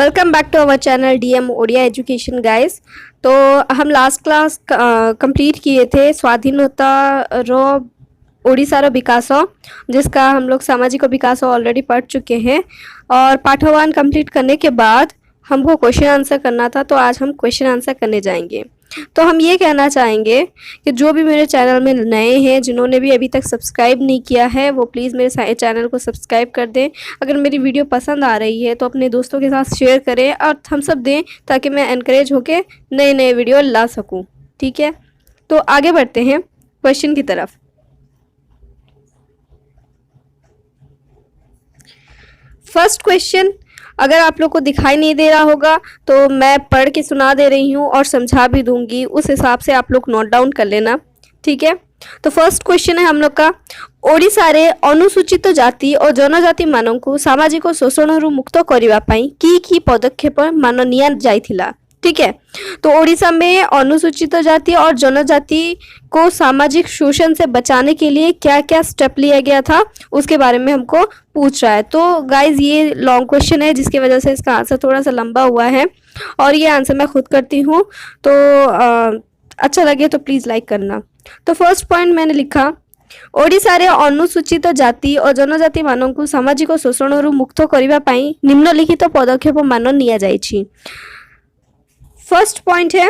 Welcome back to our channel DM Odia education guys. तो हम last class complete किए थे स्वाधीनतार ओडिशार विकास, जिसका हम लोग सामाजिक विकास ऑलरेडी पढ़ चुके हैं। और पार्ट 1 कंप्लीट करने के बाद हमको क्वेश्चन आंसर करना था, तो आज हम क्वेश्चन आंसर करने जाएंगे। तो हम ये कहना चाहेंगे कि जो भी मेरे चैनल में नए हैं, जिन्होंने भी अभी तक सब्सक्राइब नहीं किया है, वो प्लीज़ मेरे चैनल को सब्सक्राइब कर दें। अगर मेरी वीडियो पसंद आ रही है तो अपने दोस्तों के साथ शेयर करें और थम्स अप दें, ताकि मैं एनकरेज होके नए नए वीडियो ला सकूं। ठीक है, तो आगे बढ़ते हैं क्वेश्चन की तरफ। फर्स्ट क्वेश्चन, अगर आप लोग को दिखाई नहीं दे रहा होगा तो मैं पढ़ के सुना दे रही हूँ और समझा भी दूंगी, उस हिसाब से आप लोग नोट डाउन कर लेना। ठीक है, तो फर्स्ट क्वेश्चन है हम लोग का, ओडिशारे अनुसूचित जाति और जनजाति माननकु सामाजिक शोषण मुक्त करने की पदक्षेप मान निया जाइथिला। ठीक है, तो ओडिशा में अनुसूचित जाति और जनजाति को सामाजिक शोषण से बचाने के लिए क्या क्या स्टेप लिया गया था, उसके बारे में हमको पूछ रहा है। तो गाइज ये लॉन्ग क्वेश्चन है, जिसकी वजह से इसका आंसर थोड़ा सा लंबा हुआ है और ये आंसर मैं खुद करती हूँ। तो अच्छा लगे तो प्लीज़ लाइक करना। तो फर्स्ट पॉइंट मैंने लिखा, ओडिशारे अनुसूचित जाति और जनजाति माननकु सामाजिक शोषण मुक्त करने निम्नलिखित पदक्षेप मान निया जाइछि। फर्स्ट पॉइंट है,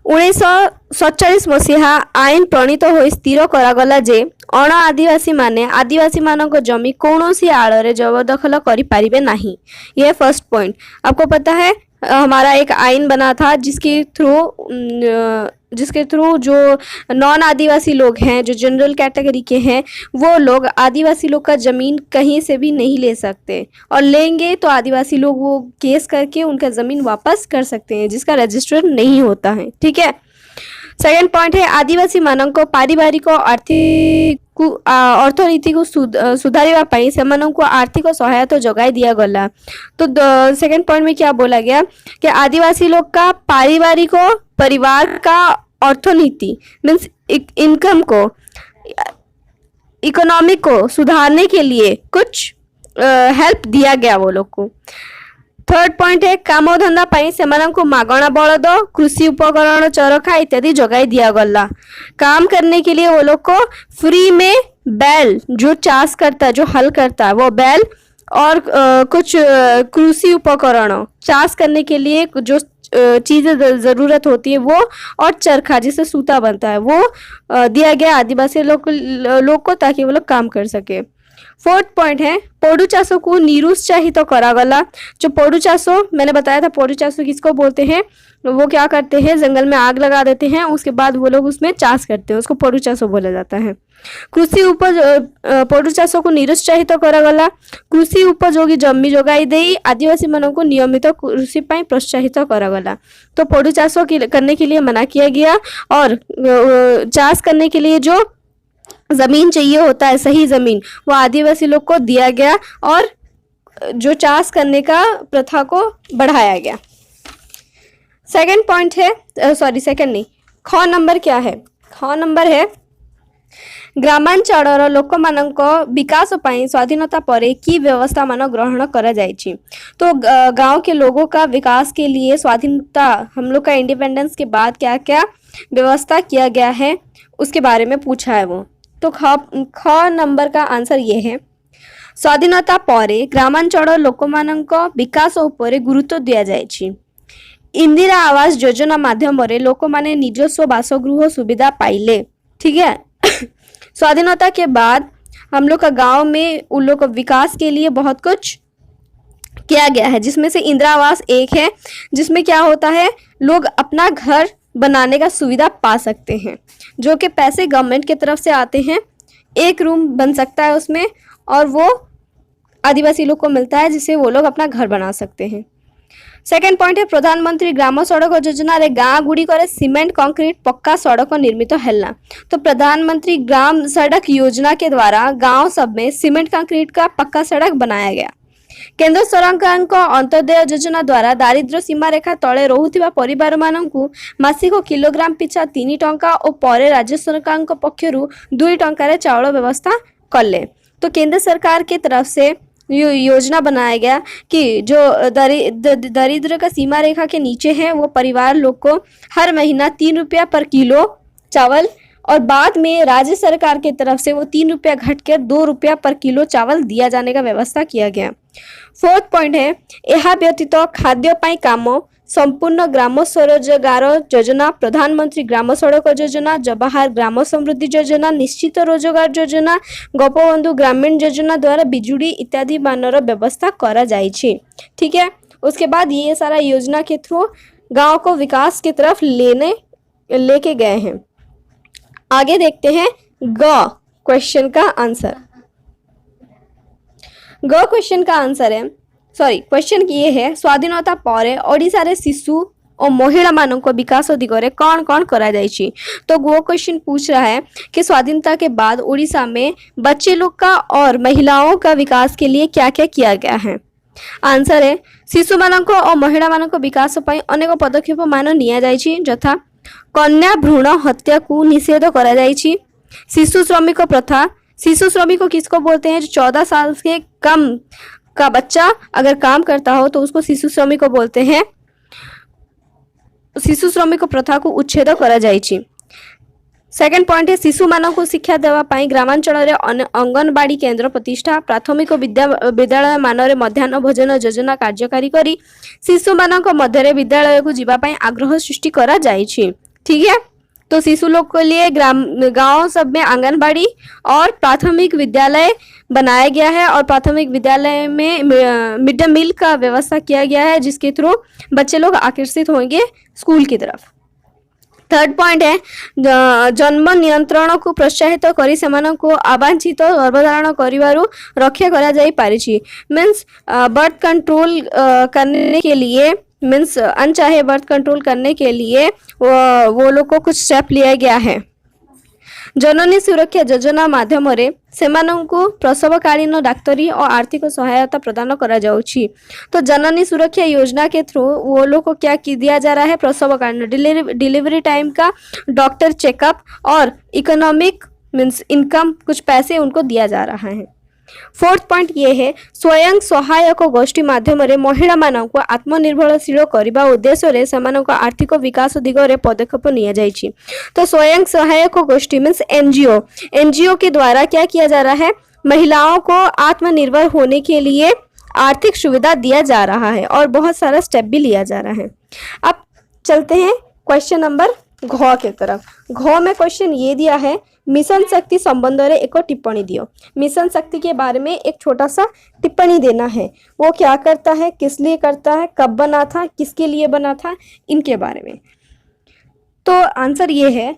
1947 मसीहा आईन प्रणीत हो स्थिर करागला जे अण आदिवासी माने आदिवासी मानक जमी कौनसी आड़े जबरदखल करि पारिबे नहीं। यह फर्स्ट पॉइंट। आपको पता है हमारा एक आईन बना था जिसके थ्रू जो नॉन आदिवासी लोग हैं, जो जनरल कैटेगरी के हैं, वो लोग आदिवासी लोग का ज़मीन कहीं से भी नहीं ले सकते, और लेंगे तो आदिवासी लोग वो केस करके उनका ज़मीन वापस कर सकते हैं, जिसका रजिस्टर नहीं होता है। ठीक है, सेकेंड पॉइंट है, आदिवासी मानक पारिवारिक आर्थिक अर्थनीति को सुधारिबा सेमानंकु आर्थिक सहायता जगाई दिया गला। तो सेकेंड पॉइंट में क्या बोला गया कि आदिवासी लोग का पारिवारिक परिवार का अर्थनीति मीन्स इनकम को, इकोनॉमिक को सुधारने के लिए कुछ हेल्प दिया गया वो लोग को। थर्ड पॉइंट है, काम धंदा पाई सेमानंकु मागणा बलद, कृषि उपकरण, चरखा इत्यादि जगाई दिया गला। काम करने के लिए वो लोग को फ्री में बैल, जो चाष करता है, जो हल करता है, वो बैल और कुछ कृषि उपकरण, चाष करने के लिए जो चीज़ें ज़रूरत होती है वो, और चरखा जिससे सूता बनता है, वो दिया गया आदिवासी लोग को, ताकि वो लोग काम कर सके। फोर्थ पॉइंट है, पोडू चाषों को निरुत्साहित करागला। जो पोडू चाषों मैंने बताया था, पोडू चाषों किसको बोलते हैं, वो क्या करते हैं, जंगल में आग लगा देते हैं, उसके बाद वो लोग उसमें चाष करते हैं, उसको पोडू चाषों बोला जाता है। कृषि उपज, पोडू चाषों को निरुत्साहित करागला। कृषि उपयोगी जमी जोगाई दे आदिवासी मानों को नियमित कृषि पाई प्रोत्साहित करागला। तो पोडू चाषों करने के लिए मना किया गया, और चाष करने के लिए जो जमीन चाहिए होता है, सही जमीन, वो आदिवासी लोग को दिया गया, और जो चाष करने का प्रथा को बढ़ाया गया। सेकंड पॉइंट है, सेकंड नहीं, ख नंबर क्या है, ख नंबर है, ग्रामांचल लोक मानक विकास पाई स्वाधीनता परे की व्यवस्था मान ग्रहण करा जाइछि। तो गांव के लोगों का विकास के लिए स्वाधीनता, हम लोग का इंडिपेंडेंस के बाद क्या क्या व्यवस्था किया गया है, उसके बारे में पूछा है वो। तो ख नंबर का आंसर ये है, स्वाधीनता परे ग्रामांचल लोक मानक विकास उपरे गुरुत्व दिया जाइछि। इंदिरा आवास योजना माध्यम रे लोक माने निजस्व बासगृह सुविधा पाइले। ठीक है, स्वाधीनता के बाद हम लोग का गांव में उन लोग का विकास के लिए बहुत कुछ किया गया है, जिसमें से इंदिरा आवास एक है, जिसमें क्या होता है, लोग अपना घर बनाने का सुविधा पा सकते हैं, जो कि पैसे गवर्नमेंट की तरफ से आते हैं। एक रूम बन सकता है उसमें, और वो आदिवासी लोग को मिलता है, जिससे वो लोग अपना घर बना सकते हैं। सेकेंड पॉइंट है, प्रधानमंत्री ग्राम सड़क योजना रे गाँ गुड़ी करे सीमेंट कंक्रीट पक्का सड़क निर्मित हैला। तो प्रधानमंत्री ग्राम सड़क योजना के द्वारा गांव सब में सीमेंट कंक्रीट का पक्का सड़क बनाया गया। केंद्र सरकार अंत्योदय योजना द्वारा दारिद्र्य सीमा रेखा तले रोहुथिबा परिवार माननकु मासिक किलोग्राम पिछा 3 टंका और परे राज्य सरकार पक्षरु 2 टंका रे चाउल व्यवस्था कले। तो केंद्र सरकार के तरफ से योजना बनाया गया कि जो दरिद्र का सीमा रेखा के नीचे है वो परिवार लोग को हर महीना 3 रुपया पर किलो चावल, और बाद में राज्य सरकार की तरफ से वो 3 रुपया घटकर 2 रुपया पर किलो चावल दिया जाने का व्यवस्था किया गया। 4th पॉइंट है, यह व्यतीत खाद्य पाई काम संपूर्ण ग्राम स्वरोजगार योजना, प्रधानमंत्री ग्राम सड़क योजना, जवाहर ग्राम समृद्धि योजना, निश्चित रोजगार योजना, गोपबंधु ग्रामीण योजना द्वारा बिजुली इत्यादि मानर व्यवस्था करा जाइछि। ठीक है, उसके बाद ये सारा योजना के थ्रू गांव को विकास की तरफ लेके गए हैं। आगे देखते हैं ग क्वेश्चन का आंसर। ग क्वेश्चन का आंसर है, सॉरी क्वेश्चन ये है, स्वाधीनता पर ओडिशा रे शिशु और महिला मानों को विकास दिगरे कौन कौन करा जाइछि। तो वो क्वेश्चन पूछ रहा है कि स्वाधीनता के बाद उड़ीसा में बच्चे लोग का और महिलाओं का विकास के लिए क्या क्या किया गया है। आंसर है, शिशु मानक और महिला मानक विकास पाई अनेक पदक्षेप मान निया जाइछि, यथा कन्या भ्रूण हत्या को निषेध करा जाइछि, शिशु श्रमिक प्रथा। शिशु श्रमिक किसको बोलते हैं? जो 14 साल से कम का बच्चा अगर काम करता हो तो उसको शिशु श्रमिक बोलते हैं। शिशु श्रमिक प्रथा को उच्छेद करा जाइछि। सेकेंड पॉइंट है, शिशु मानक शिक्षा देवा पाई ग्रामांचल रे अंगनवाड़ी केंद्र प्रतिष्ठा, प्राथमिक विद्यालय मानरे मध्याह्न भोजन योजना कार्यकारी करी शिशु मानक मध्य विद्यालय को जीवा पाई आग्रह सृष्टि करा जाइछि। ठीक है, तो शिशु लोग के लिए गांव सब में आंगनबाड़ी और प्राथमिक विद्यालय बनाया गया है, और प्राथमिक विद्यालय में मिड डे मील का व्यवस्था किया गया है, जिसके थ्रू बच्चे लोग आकर्षित होंगे स्कूल की तरफ। थर्ड पॉइंट है, जन्म नियंत्रण को प्रोत्साहित करी सेमानंको अवांछित गर्भधारण करिवारु रक्षा करा जाई पारिछि। मीन्स बर्थ कंट्रोल करने के लिए, मीन्स अनचाहे बर्थ कंट्रोल करने के लिए वो लोग को कुछ स्टेप लिया गया है। जननी सुरक्षा योजना माध्यम रे सेमानंको प्रसवकालीन डाक्तरी और आर्थिक सहायता प्रदान करा जाउछि। तो जननी सुरक्षा योजना के थ्रू वो लोग को क्या दिया जा रहा है? प्रसवकालीन डिलीवरी टाइम का डॉक्टर चेकअप और इकोनॉमिक मीन्स इनकम कुछ पैसे उनको दिया जा रहा है। 4th पॉइंट ये है, स्वयं सहायक गोष्ठी माध्यम रे महिला मानक को आत्मनिर्भरशील करबा उद्देश्य रे सेमानक आर्थिक विकास दिगरे पदक्षेप निया जाइछि। तो स्वयं सहायक गोष्ठी मीन्स एनजीओ के द्वारा क्या किया जा रहा है? महिलाओं को आत्मनिर्भर होने के लिए आर्थिक सुविधा दिया जा रहा है और बहुत सारा स्टेप भी लिया जा रहा है। अब चलते हैं क्वेश्चन नंबर घ के तरफ। घ में क्वेश्चन ये दिया है, मिशन शक्ति संबंध रे एक टिप्पणी दियो। मिशन शक्ति के बारे में एक छोटा सा टिप्पणी देना है। वो क्या करता है, किस लिए करता है, कब बना था, किसके लिए बना था, इनके बारे में। तो आंसर ये है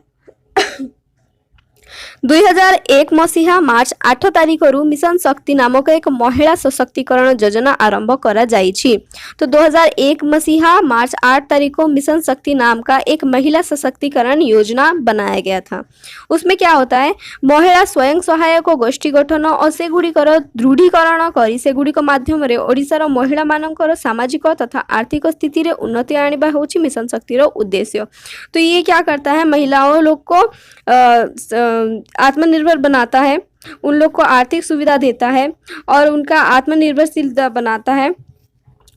2001 मसीहा मार्च 8 तारीख रु मिशन शक्ति नामक एक महिला सशक्तिकरण योजना आरंभ करा जाइछि। तो 2001 मसीहा मार्च 8 तारीख को मिशन शक्ति नाम का एक महिला सशक्तिकरण योजना बनाया गया था। उसमें क्या होता है, महिला स्वयं सहायक गोष्ठी गठन और से गुड़िकर दृढ़ीकरण करी से गुड़िक माध्यम रे ओडिशार महिला मानकर सामाजिक तथा आर्थिक स्थिति रे उन्नति आनिबा होछि मिशन शक्तिर उद्देश्य। तो ये क्या करता है, महिलाओं लोग को आत्मनिर्भर बनाता है, उन लोग को आर्थिक सुविधा देता है और उनका आत्मनिर्भरशीलता बनाता है,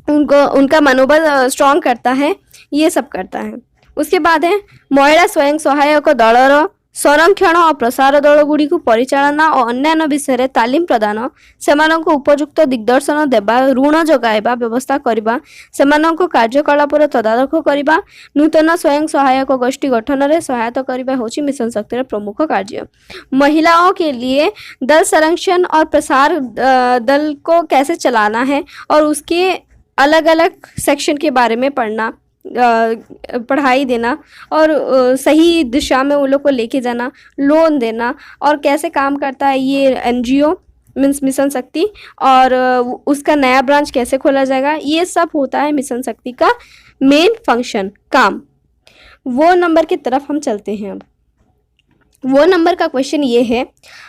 उनका मनोबल स्ट्रॉन्ग करता है, ये सब करता है। उसके बाद है महिला स्वयं सहायक दलर संरक्षण और प्रसार दल गुड़ी को परिचालना और अन्य विषय तालीम प्रदान, सेमानंको उपयुक्त दिग्दर्शन देवा, ऋण जगाइबा व्यवस्था करबा, सेमानंको कार्यकलापर तदारख करबा, नूतन स्वयं सहायक गोष्ठी गठन रे सहायता करबा होची मिशन शक्तिर प्रमुख कार्य। महिलाओं के लिए दल संरक्षण और प्रसार दल को कैसे चलाना है और उसके अलग अलग सेक्शन के बारे में पढ़ना, पढ़ाई देना और सही दिशा में उन लोग को लेके जाना, लोन देना और कैसे काम करता है ये एनजीओ मीन्स मिशन शक्ति और उसका नया ब्रांच कैसे खोला जाएगा, ये सब होता है मिशन शक्ति का मेन फंक्शन, काम। वो नंबर की तरफ हम चलते हैं। अब वो नंबर का क्वेश्चन ये है,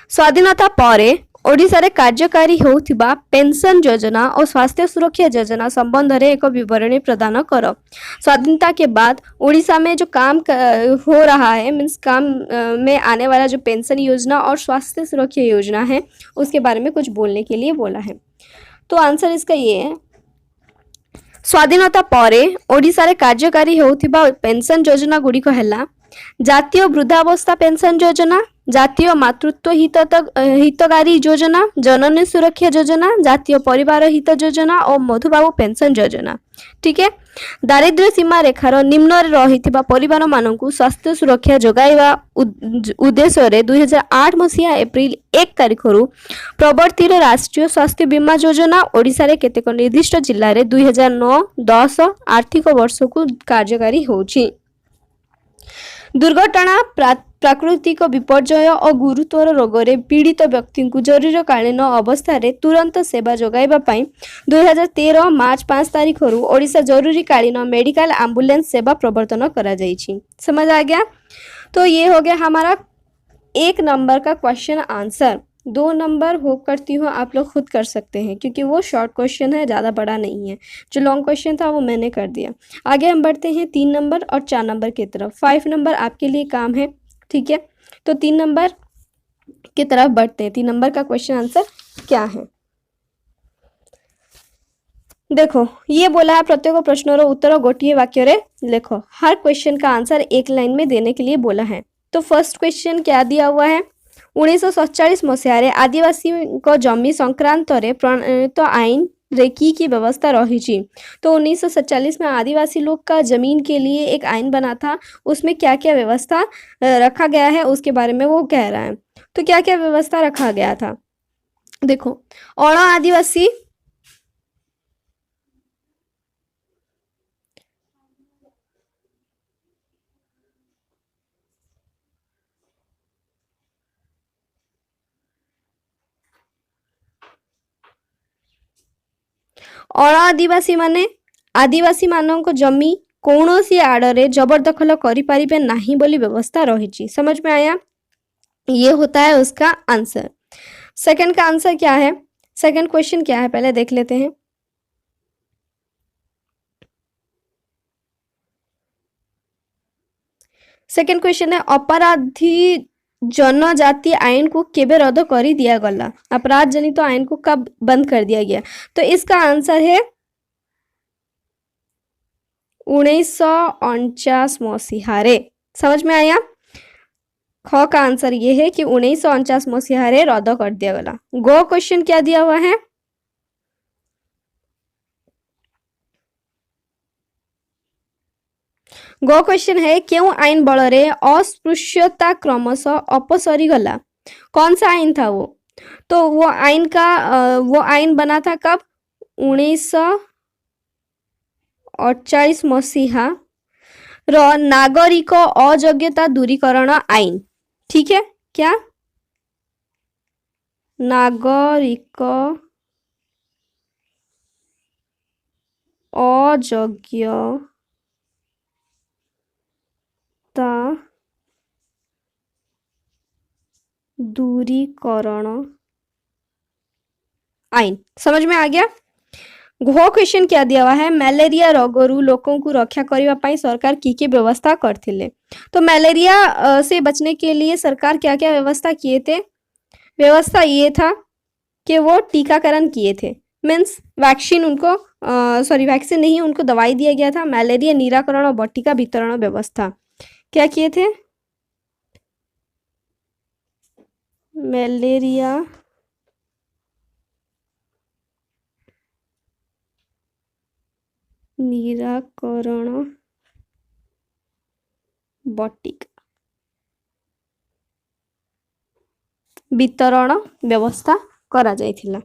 स्वाधीनता पर ओडिशा रे कार्यकारी होउथिबा पेंशन योजना और स्वास्थ्य सुरक्षा योजना संबंध रे एक विवरणी प्रदान करो। स्वाधीनता के बाद ओडिशा में जो काम हो रहा है मीन्स काम में आने वाला जो पेंशन योजना और स्वास्थ्य सुरक्षा योजना है उसके बारे में कुछ बोलने के लिए बोला है। तो आंसर इसका ये है। स्वाधीनता परे ओडिशा कार्यकारी होउथिबा पेंशन योजना गुड़िक है जातीय वृद्धावस्था पेंशन योजना, जातीय मातृत्व हितकारी योजना, जननी सुरक्षा योजना, जातीय परिवार हित योजना और मधुबाबू पेंशन योजना। ठीक है। दारिद्र्य सीमा रेखार निम्न रहिथिबा परिवार मानकु स्वास्थ्य सुरक्षा जोगाइबा उद्देश्य रे 2008 मसीहा एप्रिल 1 तारिख रु प्रवर्तित राष्ट्रीय स्वास्थ्य बीमा योजना ओडिशा रे केतेक निर्दिष्ट जिल्ला रे 2009-10 आर्थिक वर्ष को कार्यकारी होछि। दुर्घटना, प्राकृतिक विपर्यय और गुरुतर रोगरे पीड़ित व्यक्ति को जरूरकालीन अवस्था रे तुरंत सेवा जोगाइबा पई 2013 मार्च 5 तारिख रु ओडिशा जरूरीकालीन मेडिकल एम्बुलेंस सेवा प्रवर्तन करा जाइछि। समझ आ गया? तो ये हो गया हमारा 1 नंबर का क्वेश्चन आंसर। 2 नंबर होप करती हूँ आप लोग खुद कर सकते हैं, क्योंकि वो शॉर्ट क्वेश्चन है, ज़्यादा बड़ा नहीं है। जो लॉन्ग क्वेश्चन था वो मैंने कर दिया। आगे हम बढ़ते हैं 3 नंबर और 4 नंबर की तरफ। 5 नंबर आपके लिए काम है। ठीक है, तो 3 नंबर की तरफ बढ़ते हैं। 3 नंबर का क्वेश्चन आंसर क्या है? देखो, ये बोला है प्रत्येक प्रश्नर उत्तर गोटे वाक्य रे लिखो। हर क्वेश्चन का आंसर एक लाइन में देने के लिए बोला है। तो फर्स्ट क्वेश्चन क्या दिया हुआ है? 1947 मसीह आदिवासी जमी संक्रांत रे प्रणीत आईन रे की व्यवस्था रही। तो 1947 में आदिवासी लोग का जमीन के लिए एक आईन बना था। उसमें क्या क्या व्यवस्था रखा गया है उसके बारे में वो कह रहा है। तो क्या क्या व्यवस्था रखा गया था? देखो, अण आदिवासी अण आदिवासी माने आदिवासी मानक जमी कौनसी आड़े जबरदखल करिपारिबे नहीं बोली व्यवस्था रही। समझ में आया? ये होता है उसका आंसर। सेकंड का आंसर क्या है? सेकंड क्वेश्चन क्या है पहले देख लेते हैं। सेकंड क्वेश्चन है अपराधी जनजाति आईन को केबे रद्द कर दिया गला? अपराध जनित तो आईन को कब बंद कर दिया गया? तो इसका आंसर है 1949 मसीहा रे। समझ में आया? ख का आंसर ये है कि 1949 मसीहा रे रद्द कर दिया गला। गो क्वेश्चन क्या दिया हुआ है? गो क्वेश्चन है क्यों आईन बल रे अस्पृश्यता क्रमशः अपसरी गला? कौन सा आईन था वो? तो वो आईन बना था कब? 1948 मसीहा रो नागरिक अयोग्यता दूरीकरण आईन। ठीक है, क्या? नागरिक अयोग्यता दूरीकरण आईन। समझ में आ गया? घो क्वेश्चन क्या दिया हुआ है? मलेरिया रोगरू लोगों को रक्षा करने पाई सरकार की व्यवस्था करथिले। तो मलेरिया से बचने के लिए सरकार क्या क्या व्यवस्था किए थे? व्यवस्था ये था कि वो टीकाकरण किए थे। मीन्स वैक्सीन उनको वैक्सीन नहीं, उनको दवाई दिया गया था। मलेरिया निराकरण और बटिका वितरण व्यवस्था क्या किए थे? मलेरिया निराकरण बटिका वितरण व्यवस्था करा जाइथिला।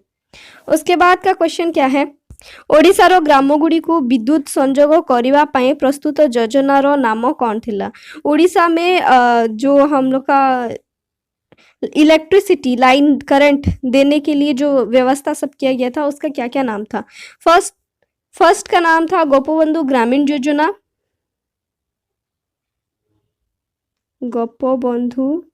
उसके बाद का क्वेश्चन क्या है? ओडिशार ग्रामगुड़ी को विद्युत संजोग करने पाई प्रस्तुत योजनार नाम कौन थिला? ओडिशा में जो हम लोग का इलेक्ट्रिसिटी लाइन करंट देने के लिए जो व्यवस्था सब किया गया था उसका क्या क्या नाम था? फर्स्ट का नाम था गोपबंधु ग्रामीण योजना। गोपबंधु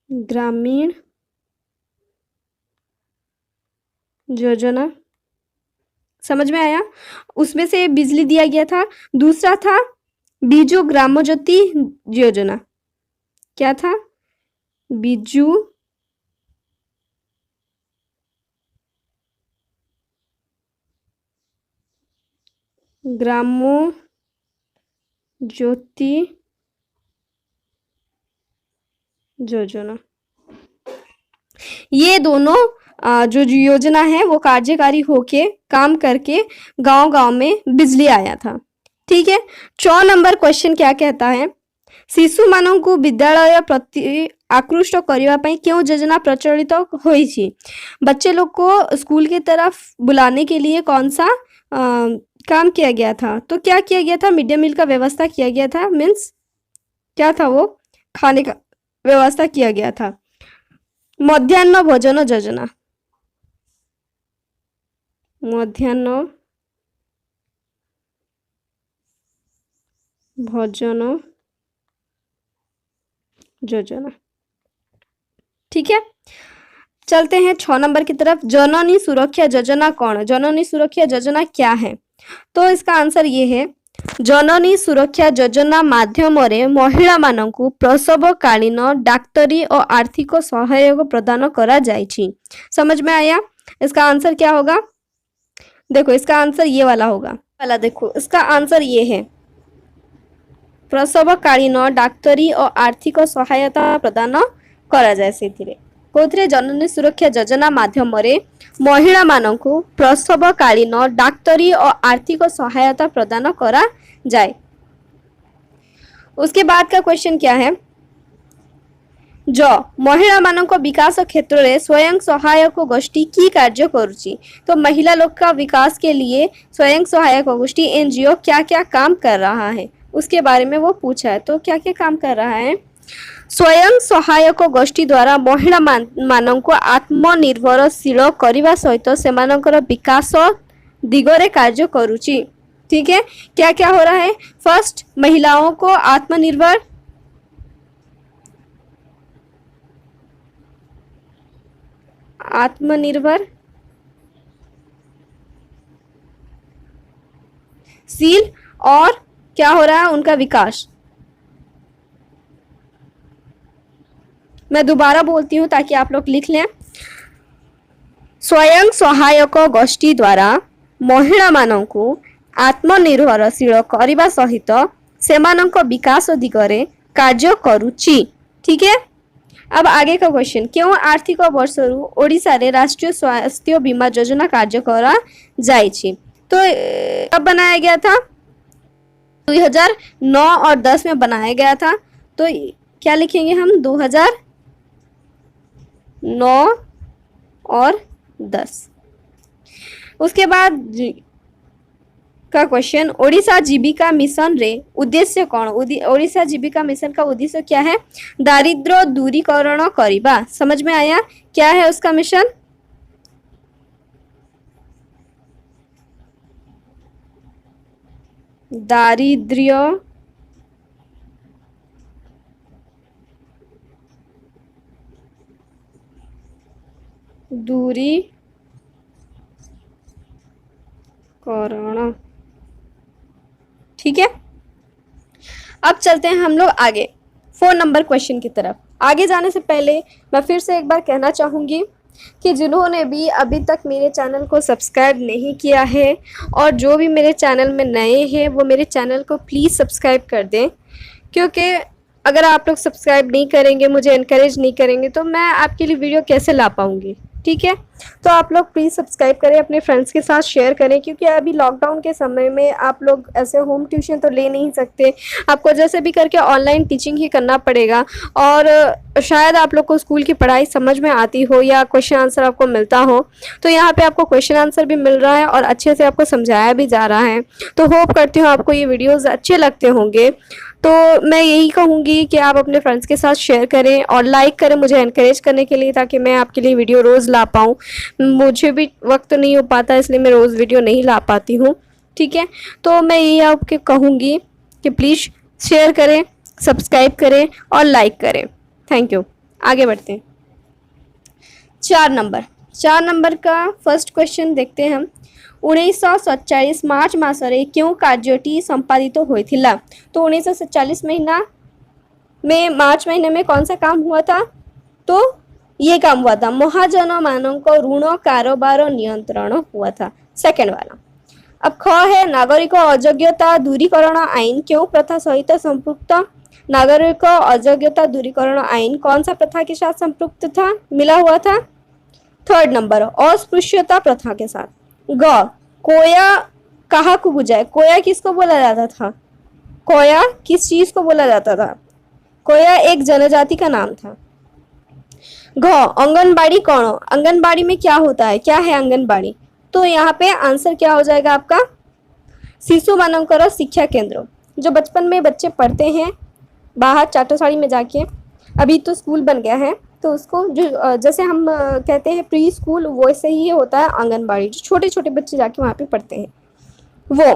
ग्रामीण योजना। समझ में आया? उसमें से बिजली दिया गया था। दूसरा था बिजू ग्राम ज्योति योजना। क्या था? बिजू ग्रामो ज्योति योजना। ये दोनों जो योजना है वो कार्यकारी होके काम करके गांव-गांव में बिजली आया था। ठीक है। 4 नंबर क्वेश्चन क्या कहता है, शिशु मानू विद्यालय प्रति आकृष्ट करने क्यों योजना प्रचलित होई? बच्चे लोग को स्कूल की तरफ बुलाने के लिए कौन सा काम किया गया था? तो क्या किया गया था? मिड डे मील का व्यवस्था किया गया था। मीन्स क्या था वो? खाने का व्यवस्था किया गया था। मध्याह्न भोजन योजना, मध्याह्न भोजन योजना। ठीक है। चलते हैं 6 नंबर की तरफ। जननी सुरक्षा योजना कौन? जननी सुरक्षा योजना क्या है? तो इसका आंसर ये है, जननी सुरक्षा योजना माध्यम रे महिला मानकु प्रसवकालीन डाक्तरी और आर्थिक सहयोग प्रदान करा जायछि। समझ में आया? इसका आंसर क्या होगा? देखो इसका आंसर ये वाला होगा। वाला देखो इसका आंसर ये है, प्रसवकालीन डाक्तरी और आर्थिक सहायता प्रदान करा जाए। से कोथरे जननी सुरक्षा योजना माध्यम रे महिला मानकु प्रसवकालीन डाक्तरी और आर्थिक सहायता प्रदान करा जाए। उसके बाद का क्वेश्चन क्या है, जो महिला मानक विकास क्षेत्र में स्वयं सहायक गोष्ठी की कार्य करुची? तो महिला लोग का विकास के लिए स्वयं सहायक गोष्ठी एनजीओ क्या क्या काम कर रहा है उसके बारे में वो पूछा है। तो क्या क्या काम कर रहा है? स्वयं सहायक गोष्ठी द्वारा महिला मानक आत्मनिर्भरशील करने सहित सेमानकर विकास दिगरे कार्य करुची। ठीक है। क्या क्या हो रहा है? फर्स्ट, महिलाओं को आत्मनिर्भर शील और क्या हो रहा है? उनका विकास। मैं दोबारा बोलती हूँ ताकि आप लोग लिख लें। स्वयं सहायक गोष्ठी द्वारा महिला मानकु आत्मनिर्भरशील करने सहित सेमानक विकास दिगरे कार्य करुची। ठीक है। अब आगे का क्वेश्चन, क्यों आर्थिक वर्ष ओडिशा रे राष्ट्रीय स्वास्थ्य बीमा योजना कार्य करा जायछि? तो कब बनाया गया था? 2009 और 10 में बनाया गया था। तो क्या लिखेंगे हम? 2009 और 10। उसके बाद का क्वेश्चन, ओडिशा जीविका मिशन रे उद्देश्य कौन? ओडिशा जीविका मिशन का उद्देश्य क्या है? दारिद्र्य दूरीकरण करिबा। समझ में आया? क्या है उसका मिशन? दारिद्र्य दूरीकरण। ठीक है। अब चलते हैं हम लोग आगे 4 नंबर क्वेश्चन की तरफ। आगे जाने से पहले मैं फिर से एक बार कहना चाहूँगी कि जिन्होंने भी अभी तक मेरे चैनल को सब्सक्राइब नहीं किया है और जो भी मेरे चैनल में नए हैं वो मेरे चैनल को प्लीज़ सब्सक्राइब कर दें, क्योंकि अगर आप लोग सब्सक्राइब नहीं करेंगे, मुझे इनकरेज नहीं करेंगे, तो मैं आपके लिए वीडियो कैसे ला पाऊँगी? ठीक है। तो आप लोग प्लीज़ सब्सक्राइब करें, अपने फ्रेंड्स के साथ शेयर करें, क्योंकि अभी लॉकडाउन के समय में आप लोग ऐसे होम ट्यूशन तो ले नहीं सकते। आपको जैसे भी करके ऑनलाइन टीचिंग ही करना पड़ेगा। और शायद आप लोग को स्कूल की पढ़ाई समझ में आती हो या क्वेश्चन आंसर आपको मिलता हो, तो यहाँ पे आपको क्वेश्चन आंसर भी मिल रहा है और अच्छे से आपको समझाया भी जा रहा है। तो होप करती हूँ आपको ये वीडियोज़ अच्छे लगते होंगे। तो मैं यही कहूँगी कि आप अपने फ्रेंड्स के साथ शेयर करें और लाइक करें मुझे एनकरेज करने के लिए, ताकि मैं आपके लिए वीडियो रोज़ ला पाऊँ। मुझे भी वक्त नहीं हो पाता, इसलिए मैं रोज़ वीडियो नहीं ला पाती हूँ। ठीक है। तो मैं यही आपके कहूँगी कि प्लीज़ शेयर करें, सब्सक्राइब करें और लाइक करें। Thank you. आगे बढ़ते हैं। 4 नंबर का फर्स्ट क्वेश्चन देखते हैं हम। 1947 मार्च मासरे क्यों कार्यटी संपादित होइथिला? तो 1947 महीना में मार्च महीने में कौन सा काम हुआ था? तो ये काम हुआ था, महाजन मानक ऋण कारोबार नियंत्रण हुआ था। सेकेंड वाला। अब ख है नागरिक अयोग्यता दूरीकरण आईन क्यों प्रथा सहित संपृक्त? नागरिक अयोग्यता दूरीकरण आईन कौन सा प्रथा के साथ संपृक्त था, मिला हुआ था? थर्ड नंबर अस्पृश्यता प्रथा के साथ। ग कोया कहाँ को बुझाए? कोया किसको बोला जाता था? कोया किस चीज को बोला जाता था? कोया एक जनजाति का नाम था। घ आंगनबाड़ी कौन? आंगनबाड़ी में क्या होता है, क्या है आंगनबाड़ी? तो यहाँ पे आंसर क्या हो जाएगा आपका? शिशु मानकर शिक्षा केंद्र, जो बचपन में बच्चे पढ़ते हैं बाहर चाटोसाड़ी में जाके, अभी तो स्कूल बन गया है, तो उसको जो जैसे हम कहते हैं प्री स्कूल, वैसे ही होता है आंगनबाड़ी, जो छोटे छोटे बच्चे जाके वहाँ पे पढ़ते हैं वो।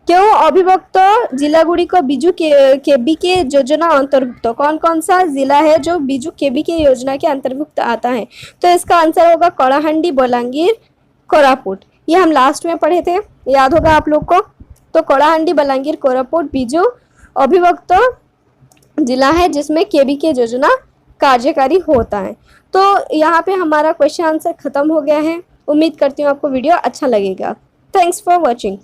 क्यों अविभक्त जिला गुड़ी को बिजू केबी के योजना अंतर्भुक्त? कौन कौन सा जिला है जो बिजू केबी के योजना के अंतर्भुक्त आता है? तो इसका आंसर होगा कलाहांडी, बलांगीर, कोरापुट। ये हम लास्ट में पढ़े थे, याद होगा आप लोग को। तो कलाहांडी, बलांगीर, कोरापुट बिजू अविभक्त जिला है जिसमें केबी के योजना कार्यकारी होता है। तो यहाँ पे हमारा क्वेश्चन आंसर खत्म हो गया है। उम्मीद करती हूँ आपको वीडियो अच्छा लगेगा। Thanks for watching.